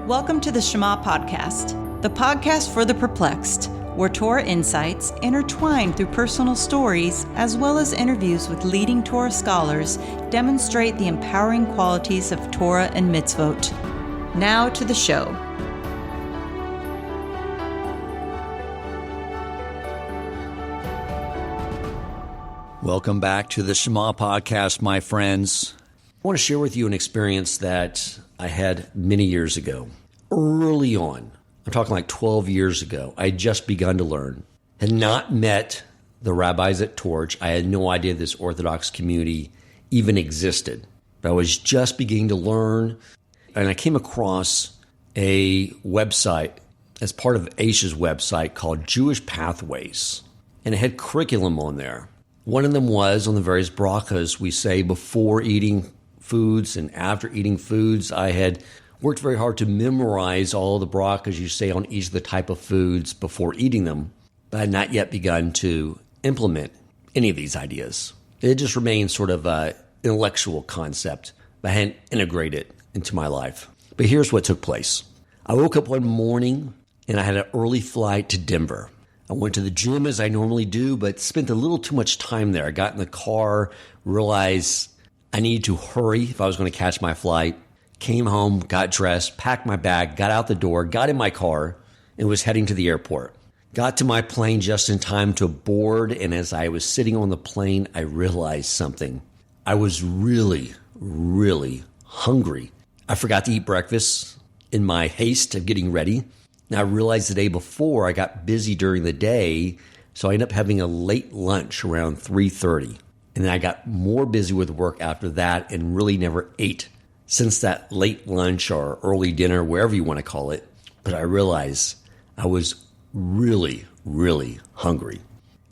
Welcome to the Shema Podcast, the podcast for the perplexed, where Torah insights, intertwined through personal stories, as well as interviews with leading Torah scholars, demonstrate the empowering qualities of Torah and mitzvot. Now to the show. Welcome back to the Shema Podcast, my friends. I want to share with you an experience that I had many years ago. Early on, I'm talking like 12 years ago, I had just begun to learn, had not met the rabbis at Torch. I had no idea this Orthodox community even existed. But I was just beginning to learn, and I came across a website as part of Aisha's website called Jewish Pathways, and it had curriculum on there. One of them was on the various brachas we say before eating foods and after eating foods. I had worked very hard to memorize all the brachas you say on each of the type of foods before eating them, but I had not yet begun to implement any of these ideas. It just remained sort of an intellectual concept, but I hadn't integrated it into my life. But here's what took place. I woke up one morning and I had an early flight to Denver. I went to the gym as I normally do, but spent a little too much time there. I got in the car, realized I needed to hurry if I was going to catch my flight. Came home, got dressed, packed my bag, got out the door, got in my car, and was heading to the airport. Got to my plane just in time to board, and as I was sitting on the plane, I realized something. I was really, really hungry. I forgot to eat breakfast in my haste of getting ready. Now, I realized the day before I got busy during the day, so I ended up having a late lunch around 3:30. And then I got more busy with work after that and really never ate since that late lunch or early dinner, wherever you want to call it. But I realized I was really, really hungry.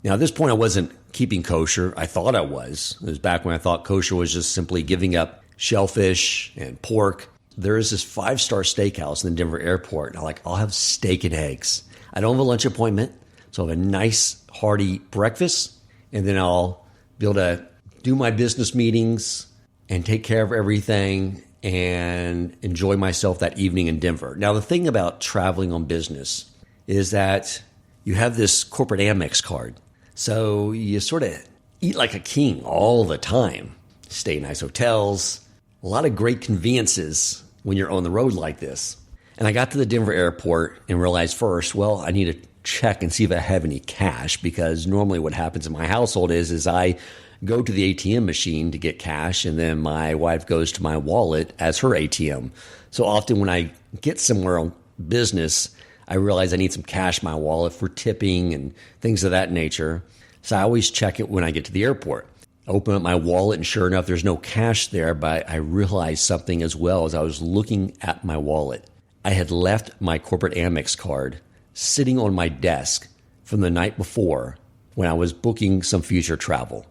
Now, at this point, I wasn't keeping kosher. I thought I was. It was back when I thought kosher was just simply giving up shellfish and pork. There is this 5-star steakhouse in the Denver airport, and I'm like, I'll have steak and eggs. I don't have a lunch appointment, so I'll have a nice, hearty breakfast, and then I'll be able to do my business meetings and take care of everything and enjoy myself that evening in Denver. Now, the thing about traveling on business is that you have this corporate Amex card. So you sort of eat like a king all the time. Stay in nice hotels, a lot of great conveniences when you're on the road like this. And I got to the Denver airport and realized first, well, I need to check and see if I have any cash, because normally what happens in my household is I go to the ATM machine to get cash, and then my wife goes to my wallet as her ATM. So often when I get somewhere on business, I realize I need some cash in my wallet for tipping and things of that nature. So I always check it when I get to the airport. I open up my wallet, and sure enough, there's no cash there, but I realized something as well as I was looking at my wallet. I had left my corporate Amex card sitting on my desk from the night before when I was booking some future travel.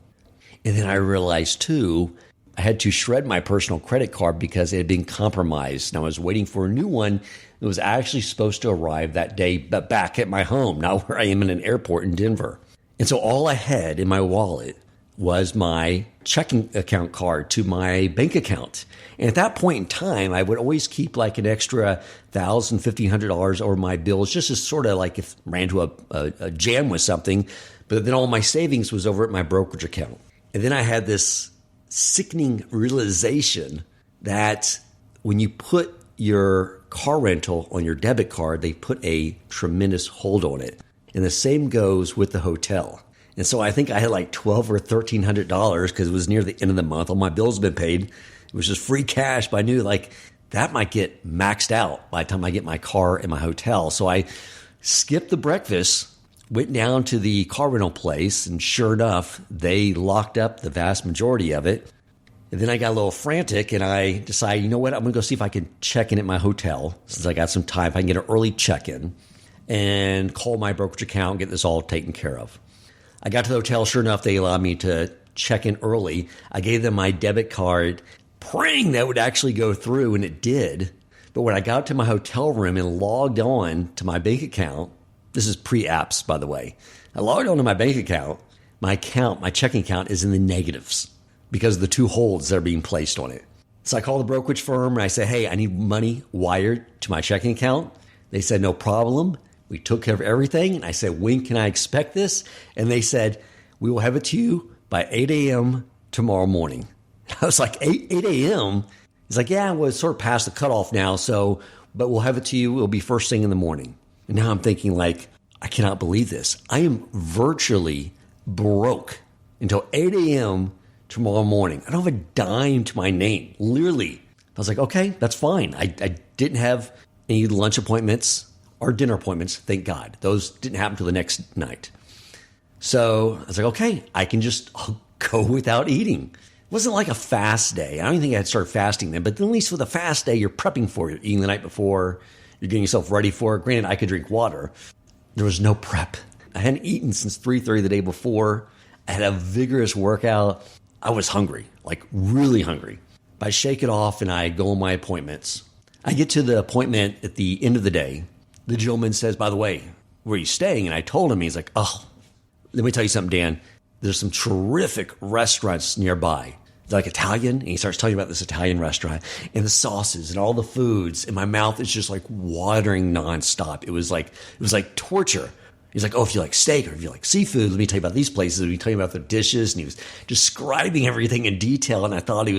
And then I realized, too, I had to shred my personal credit card because it had been compromised. And I was waiting for a new one that was actually supposed to arrive that day, but back at my home, not where I am in an airport in Denver. And so all I had in my wallet was my checking account card to my bank account. And at that point in time, I would always keep like an extra $1,000, $1,500 over my bills, just as sort of like if I ran to a jam with something. But then all my savings was over at my brokerage account. And then I had this sickening realization that when you put your car rental on your debit card, they put a tremendous hold on it. And the same goes with the hotel. And so I think I had like $1,200 or $1,300 because it was near the end of the month. All my bills had been paid. It was just free cash, but I knew like that might get maxed out by the time I get my car and my hotel. So I skipped the breakfast, went down to the car rental place, and sure enough, they locked up the vast majority of it. And then I got a little frantic, and I decided, you know what, I'm going to go see if I can check in at my hotel, since I got some time, if I can get an early check-in, and call my brokerage account and get this all taken care of. I got to the hotel, sure enough, they allowed me to check in early. I gave them my debit card, praying that would actually go through, and it did. But when I got to my hotel room and logged on to my bank account, this is pre-apps, by the way. I logged on to my bank account. My checking account is in the negatives because of the 2 holds that are being placed on it. So I call the brokerage firm and I say, hey, I need money wired to my checking account. They said, no problem. We took care of everything. And I said, when can I expect this? And they said, we will have it to you by 8 a.m. tomorrow morning. I was like, 8 a.m.? He's like, yeah, well, it's sort of past the cutoff now. But we'll have it to you. It'll be first thing in the morning. And now I'm thinking like, I cannot believe this. I am virtually broke until 8 a.m. tomorrow morning. I don't have a dime to my name, literally. I was like, okay, that's fine. I didn't have any lunch appointments or dinner appointments, thank God. Those didn't happen till the next night. So I was like, okay, I'll go without eating. It wasn't like a fast day. I don't even think I had started fasting then, but at least for the fast day, you're prepping for it. You're eating the night before, you're getting yourself ready for it. Granted, I could drink water. There was no prep. I hadn't eaten since 3:30 the day before. I had a vigorous workout. I was hungry, like really hungry. But I shake it off and I go on my appointments. I get to the appointment at the end of the day. The gentleman says, by the way, where are you staying? And I told him, he's like, oh, let me tell you something, Dan. There's some terrific restaurants nearby. They're like Italian. And he starts telling me about this Italian restaurant and the sauces and all the foods. And my mouth is just like watering nonstop. It was like torture. He's like, oh, if you like steak or if you like seafood, let me tell you about these places. Let me tell you about the dishes. And he was describing everything in detail. And I thought he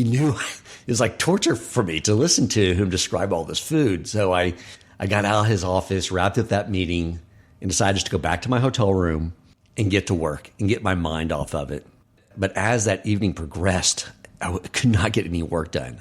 knew it was like torture for me to listen to him describe all this food. So I got out of his office, wrapped up that meeting, and decided just to go back to my hotel room and get to work and get my mind off of it. But as that evening progressed, I could not get any work done.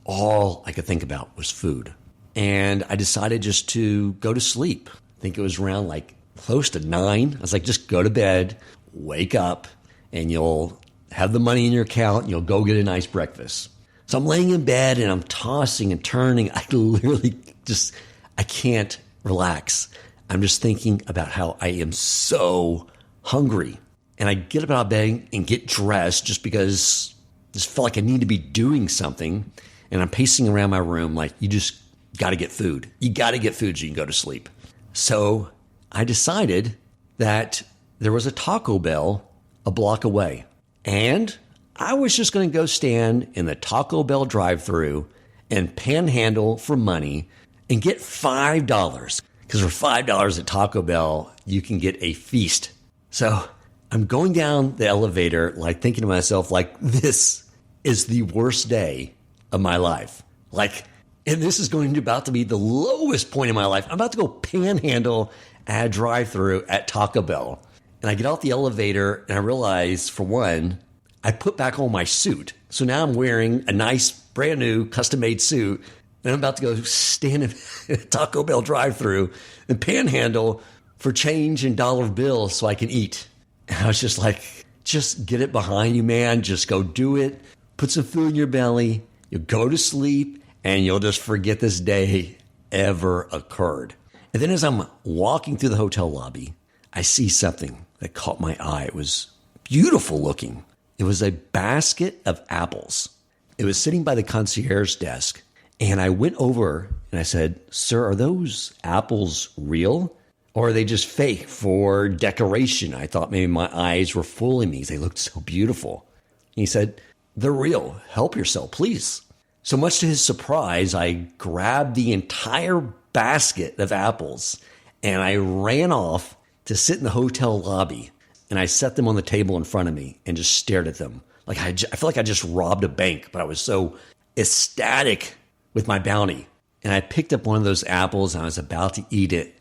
All I could think about was food. And I decided just to go to sleep. I think it was around like close to 9. I was like, just go to bed, wake up, and you'll have the money in your account, and you'll go get a nice breakfast. So I'm laying in bed and I'm tossing and turning. I literally I can't relax. I'm just thinking about how I am so hungry. And I get up out of bed and get dressed just because I just felt like I need to be doing something. And I'm pacing around my room like, you just got to get food. You got to get food so you can go to sleep. So I decided that there was a Taco Bell a block away. And I was just going to go stand in the Taco Bell drive-thru and panhandle for money and get $5. Because for $5 at Taco Bell, you can get a feast. So I'm going down the elevator, like thinking to myself, like, this is the worst day of my life. And this is about to be the lowest point in my life. I'm about to go panhandle at a drive-thru at Taco Bell. And I get off the elevator and I realize, for one, I put back on my suit. So now I'm wearing a nice, brand new, custom-made suit. And I'm about to go stand in a Taco Bell drive-thru and panhandle for change and dollar bills so I can eat. And I was just like, just get it behind you, man. Just go do it. Put some food in your belly. You'll go to sleep and you'll just forget this day ever occurred. And then as I'm walking through the hotel lobby, I see something that caught my eye. It was beautiful looking. It was a basket of apples. It was sitting by the concierge desk. And I went over and I said, sir, are those apples real? Or are they just fake for decoration? I thought maybe my eyes were fooling me. They looked so beautiful. And he said, they're real. Help yourself, please. So much to his surprise, I grabbed the entire basket of apples and I ran off to sit in the hotel lobby. And I set them on the table in front of me and just stared at them. Like I feel like I just robbed a bank, but I was so ecstatic with my bounty. And I picked up one of those apples and I was about to eat it.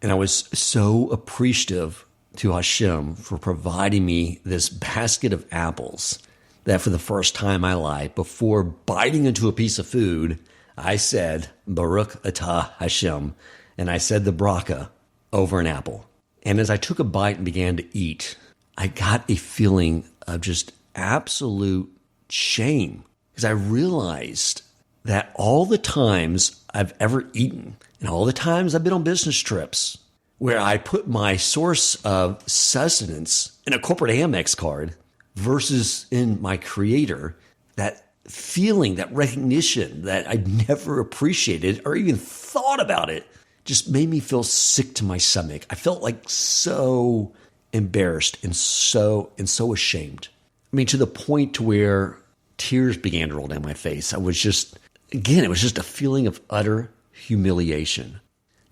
And I was so appreciative to Hashem for providing me this basket of apples that for the first time in my life, before biting into a piece of food, I said, Baruch atah Hashem. And I said the bracha over an apple. And as I took a bite and began to eat, I got a feeling of just absolute shame because I realized that all the times I've ever eaten and all the times I've been on business trips where I put my source of sustenance in a corporate Amex card versus in my creator, that feeling, that recognition that I'd never appreciated or even thought about it just made me feel sick to my stomach. I felt like so embarrassed and so ashamed. I mean, to the point to where tears began to roll down my face. It was just a feeling of utter humiliation.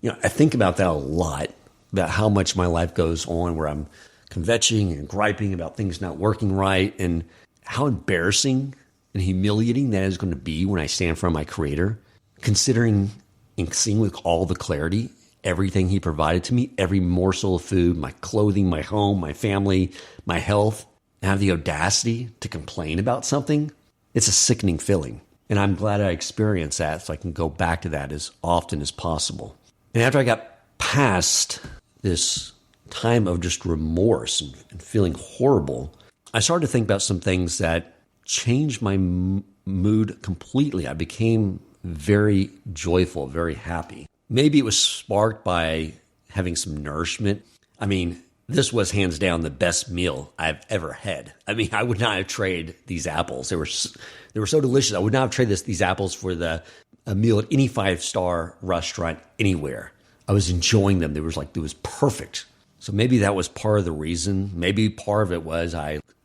I think about that a lot, about how much my life goes on where I'm kvetching and griping about things not working right, and how embarrassing and humiliating that is going to be when I stand in front of my Creator, considering and seeing with all the clarity everything He provided to me, every morsel of food, my clothing, my home, my family, my health, and have the audacity to complain about something. It's a sickening feeling. And I'm glad I experienced that so I can go back to that as often as possible. And after I got past this time of just remorse and feeling horrible, I started to think about some things that changed my mood completely. I became very joyful, very happy. Maybe it was sparked by having some nourishment. I mean, this was hands down the best meal I've ever had. I mean, I would not have traded these apples. They were so delicious. I would not have traded these apples for a meal at any 5-star restaurant anywhere. I was enjoying them. It was perfect. So maybe that was part of the reason. Maybe part of it was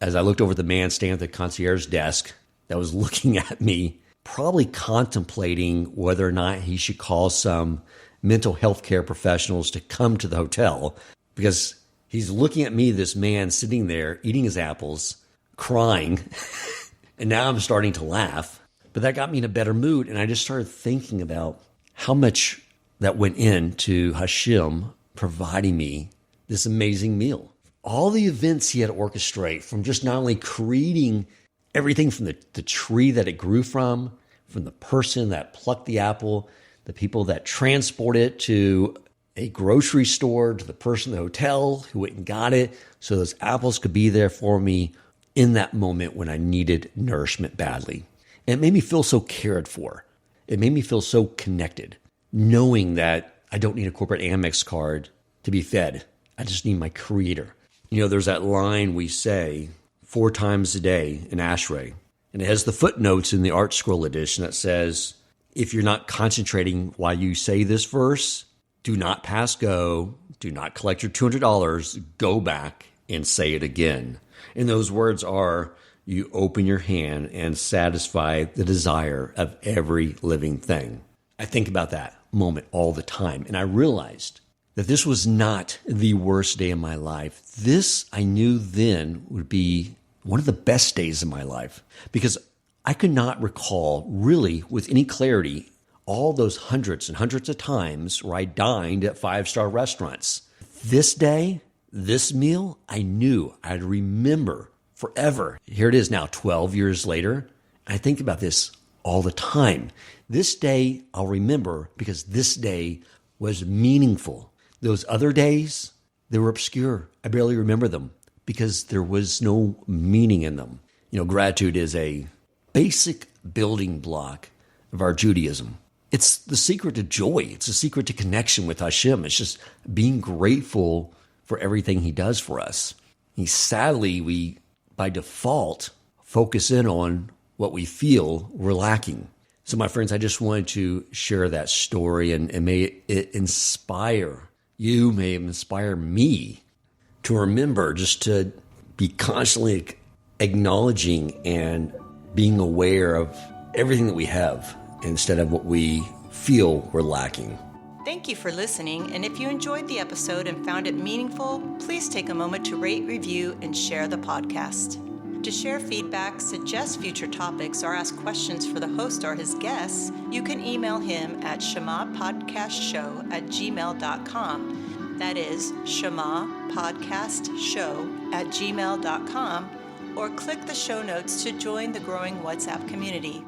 as I looked over the man standing at the concierge desk that was looking at me, probably contemplating whether or not he should call some mental health care professionals to come to the hotel, because he's looking at me, this man sitting there eating his apples, crying, and now I'm starting to laugh. But that got me in a better mood, and I just started thinking about how much that went into Hashem providing me this amazing meal. All the events He had to orchestrate, from just not only creating everything from the tree that it grew from the person that plucked the apple, the people that transport it to a grocery store, to the person in the hotel who went and got it, so those apples could be there for me in that moment when I needed nourishment badly. And it made me feel so cared for. It made me feel so connected, knowing that I don't need a corporate Amex card to be fed. I just need my Creator. There's that line we say 4 times a day in Ashrei, and it has the footnotes in the Art Scroll edition that says, if you're not concentrating while you say this verse, do not pass go, do not collect your $200, go back and say it again. And those words are, you open your hand and satisfy the desire of every living thing. I think about that moment all the time, and I realized that this was not the worst day of my life. This, I knew then, would be one of the best days of my life, because I could not recall really with any clarity all those hundreds and hundreds of times where I dined at 5-star restaurants. This day, this meal, I knew I'd remember forever. Here it is now, 12 years later. I think about this all the time. This day I'll remember because this day was meaningful. Those other days, they were obscure. I barely remember them because there was no meaning in them. Gratitude is a basic building block of our Judaism. It's the secret to joy. It's the secret to connection with Hashem. It's just being grateful for everything He does for us. Sadly, we, by default, focus in on what we feel we're lacking. So, my friends, I just wanted to share that story, and may it inspire you, may it inspire me to remember just to be constantly acknowledging and being aware of everything that we have instead of what we feel we're lacking. Thank you for listening, and if you enjoyed the episode and found it meaningful, please take a moment to rate, review, and share the podcast. To share feedback, suggest future topics, or ask questions for the host or his guests, you can email him at shemapodcastshow@gmail.com. That is shemapodcastshow@gmail.com, or click the show notes to join the growing WhatsApp community.